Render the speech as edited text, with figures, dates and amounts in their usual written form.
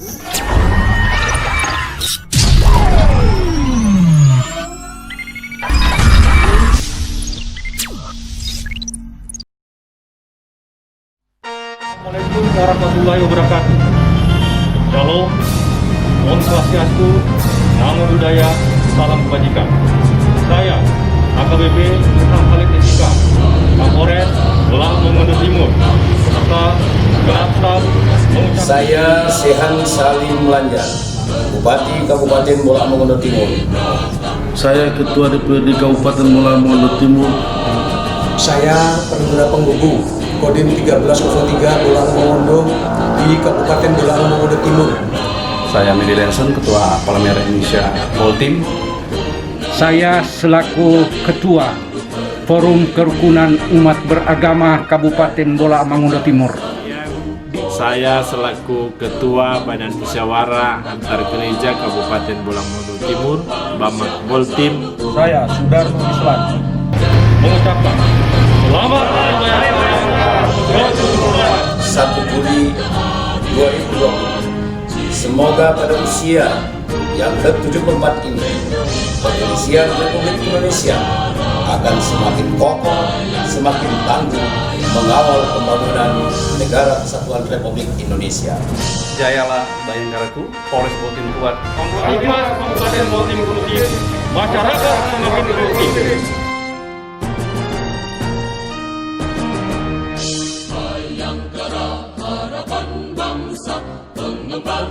Assalamualaikum warahmatullahi wabarakatuh. Shalom, Om Swastiastu, Namo Buddhaya, salam kebajikan. Saya AKBP Burhan Khalid SK, Kapolres Bolang Mongondo Timur, serta genap staf mengucapkan. Saya Sehan Salim Lanjar, Bupati Kabupaten Bolang Mongondo Timur. Saya Ketua DPRD Kabupaten Bolang Mongondo Timur. Saya Perwira Penghubung Kodim 1303 Bolang Mongondo di Kabupaten Bolang Mongondo Timur. Saya Medi Lenson, Ketua Palang Merah Indonesia Poltim. Saya selaku Ketua Forum Kerukunan Umat Beragama Kabupaten Bolang Mongondo Timur. Saya selaku Ketua Badan Musyawarah Antar Gereja Kabupaten Bolang Mongondo Timur, Bamak Poltim. Saya Sudarno Iswan mengucapkan selamat hari raya 1 Juli 2020. Semoga pada usia yang ke-74 ini, kepolisian Republik Indonesia akan semakin kokoh, semakin tangguh mengawal pembangunan Negara Kesatuan Republik Indonesia. Jayalah Bayangkaraku, Polres Poltim kuat. Ikhlas Kabupaten Poltim produktif, masyarakat semakin produktif. Bayangkara harapan bangsa, pengembang